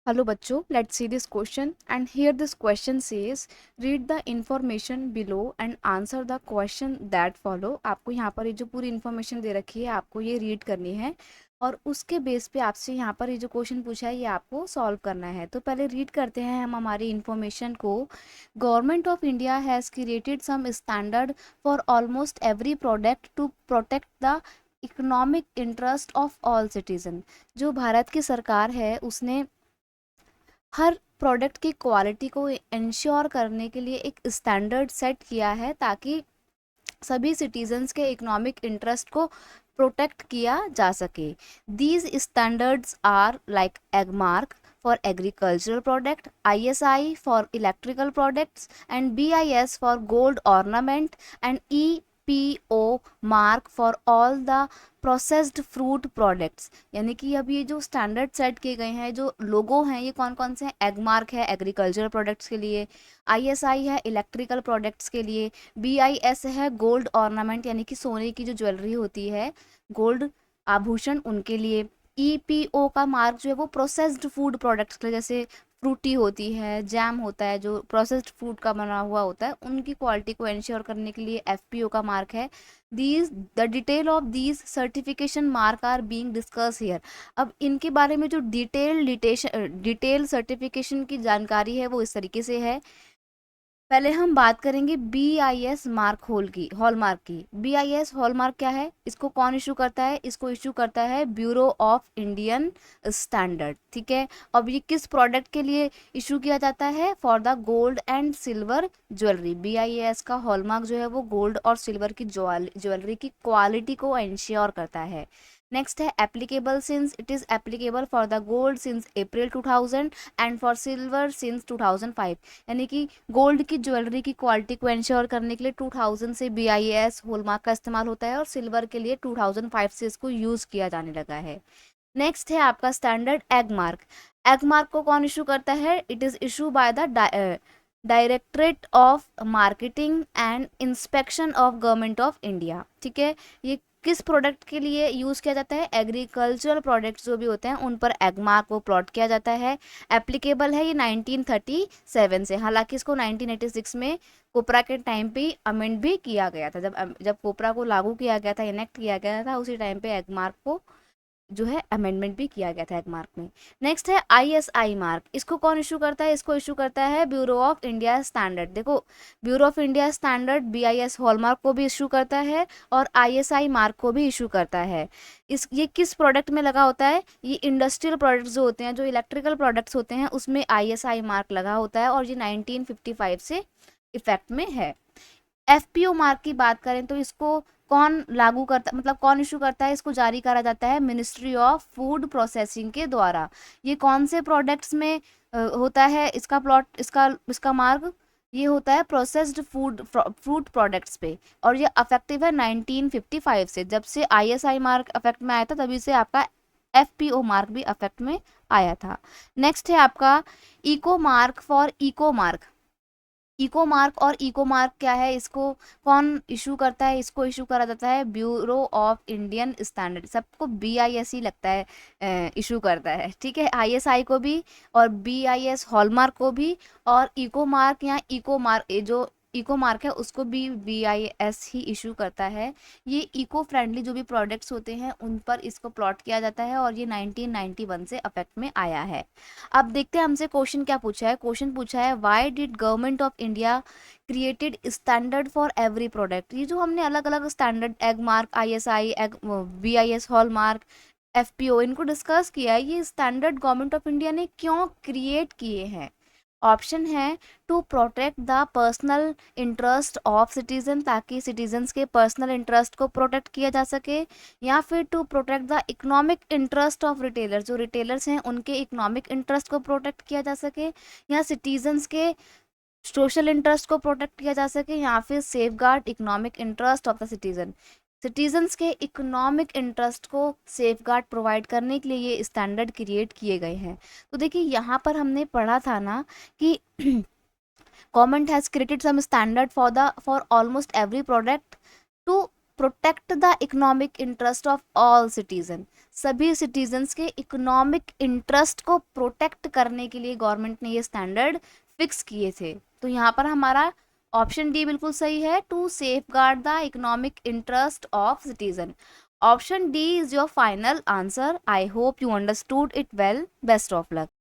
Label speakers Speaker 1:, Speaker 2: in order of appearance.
Speaker 1: Hello बच्चों, let's see this question and here this question says read the information below and answer the question that follow। आपको यहाँ पर ये जो पूरी इन्फॉर्मेशन दे रखी है आपको ये रीड करनी है और उसके बेस पे आपसे यहाँ पर ये जो क्वेश्चन पूछा है ये आपको सॉल्व करना है। तो पहले रीड करते हैं हम हमारी इन्फॉर्मेशन को। Government of India has created some standard for almost every product to protect the economic interest of all citizen. जो भारत की सरकार है उसने हर प्रोडक्ट की क्वालिटी को इंश्योर करने के लिए एक स्टैंडर्ड सेट किया है ताकि सभी सिटीजन्स के इकोनॉमिक इंटरेस्ट को प्रोटेक्ट किया जा सके। These standards are like Agmark for agricultural product, ISI for electrical products and BIS for gold ornament and EPO mark for all the processed fruit products. यानी कि अब ये जो स्टैंडर्ड सेट किए गए हैं, जो लोगो हैं, ये कौन कौन से हैं? एगमार्क है एग्रीकल्चरल प्रोडक्ट्स के लिए, ISI है इलेक्ट्रिकल प्रोडक्ट्स के लिए, BIS है गोल्ड ऑर्नामेंट यानी कि सोने की जो ज्वेलरी होती है, गोल्ड आभूषण, उनके लिए। EPO का मार्क जो है वो प्रोसेस्ड फूड प्रोडक्ट्स के लिए, जैसे फ्रूटी होती है, जैम होता है, जो प्रोसेस्ड फूड का बना हुआ होता है, उनकी क्वालिटी को इंश्योर करने के लिए FPO का मार्क है। These the detail of these certification mark are being discuss here. अब इनके बारे में जो डिटेल सर्टिफिकेशन की जानकारी है वो इस तरीके से है। पहले हम बात करेंगे BIS मार्क हॉलमार्क की। BIS हॉलमार्क क्या है? इसको कौन इशू करता है? इसको इशू करता है ब्यूरो ऑफ इंडियन स्टैंडर्ड। ठीक है। अब ये किस प्रोडक्ट के लिए इशू किया जाता है? For the gold and silver jewellery. BIS का हॉलमार्क जो है वो गोल्ड और सिल्वर की ज्वेलरी की क्वालिटी को इंश्योर करता है। नेक्स्ट है applicable since it is applicable for the gold since April 2000 and for silver since 2005। यानी कि गोल्ड की ज्वेलरी की क्वालिटी को इंश्योर करने के लिए 2000 से BIS हॉलमार्क का इस्तेमाल होता है और सिल्वर के लिए 2005 से इसको यूज किया जाने लगा है। नेक्स्ट है आपका standard egg mark. Egg mark को कौन इशू करता है? It is issue by the directorate of marketing and inspection of government of India. ठीक है। ये किस प्रोडक्ट के लिए यूज़ किया जाता है? एग्रीकल्चरल प्रोडक्ट्स जो भी होते हैं उन पर एग मार्क को प्लॉट किया जाता है। एप्लीकेबल है ये 1937 से, हालांकि इसको 1986 में कोपरा के टाइम पे अमेंड भी किया गया था। जब कोपरा को लागू किया गया था, इनेक्ट किया गया था, उसी टाइम पे एग मार्क को जो है अमेंडमेंट भी किया गया था एग मार्क में। नेक्स्ट है ISI मार्क। इसको कौन इशू करता है? इसको इशू करता है ब्यूरो ऑफ इंडिया स्टैंडर्ड। देखो, bureau of India standard BIS hallmark को भी इशू करता है और ISI मार्क को भी इशू करता है। ये किस प्रोडक्ट में लगा होता है? ये इंडस्ट्रियल प्रोडक्ट्स जो होते हैं, जो इलेक्ट्रिकल प्रोडक्ट्स होते हैं, उसमें ISI मार्क लगा होता है और ये 1955 से इफेक्ट में है। FPO मार्क की बात करें तो इसको कौन लागू करता, मतलब कौन इशू करता है? इसको जारी करा जाता है मिनिस्ट्री ऑफ फूड प्रोसेसिंग के द्वारा। ये कौन से प्रोडक्ट्स में होता है इसका प्लॉट, इसका मार्क? ये होता है प्रोसेस्ड फ्रूट प्रोडक्ट्स पे और ये अफेक्टिव है 1955 से। जब से ISI मार्क अफेक्ट में आया था तभी से आपका FPO मार्क भी अफेक्ट में आया था। नेक्स्ट है आपका eco mark for eco mark. Eco mark और इको मार्क क्या है? इसको कौन इशू करता है? इसको इशू करा जाता है ब्यूरो ऑफ इंडियन स्टैंडर्ड। सबको BIS ही लगता है इशू करता है। ठीक है। ISI को भी और BIS हॉलमार्क को भी, और इको मार्क या इको मार्क, जो इको मार्क है उसको भी BIS ही इशू करता है। ये इको फ्रेंडली जो भी प्रोडक्ट्स होते हैं उन पर इसको प्लॉट किया जाता है और ये 1991 से अफेक्ट में आया है। अब देखते हैं हमसे क्वेश्चन क्या पूछा है। क्वेश्चन पूछा है why did government of India created standard for every product. ये जो हमने अलग अलग standard egg mark, ISI, BIS hallmark, FPO इनको डिस्कस किया है, ये स्टैंडर्ड गवर्नमेंट ऑफ इंडिया ने क्यों क्रिएट किए हैं? ऑप्शन है to protect the personal interest of citizen, ताकि सिटीजन्स के पर्सनल इंटरेस्ट को प्रोटेक्ट किया जा सके, या फिर to protect the economic interest of retailers, जो रिटेलर्स हैं उनके इकोनॉमिक इंटरेस्ट को प्रोटेक्ट किया जा सके, या सिटीजन्स के सोशल इंटरेस्ट को प्रोटेक्ट किया जा सके, या फिर safe guard economic interest of the citizen. Citizens के इकोनॉमिक इंटरेस्ट को सेफ गार्ड प्रोवाइड करने के लिए ये स्टैंडर्ड क्रिएट किए गए हैं। तो देखिए यहाँ पर हमने पढ़ा था ना कि government has created some standard for almost every product to protect the economic interest of all citizen, सभी सिटीजन्स के इकोनॉमिक इंटरेस्ट को प्रोटेक्ट करने के लिए गवर्नमेंट ने ये स्टैंडर्ड फिक्स किए थे। तो यहाँ पर हमारा ऑप्शन डी बिल्कुल सही है, to safeguard the economic interest of citizen. Option D is your final answer. I hope you understood it well. Best of luck.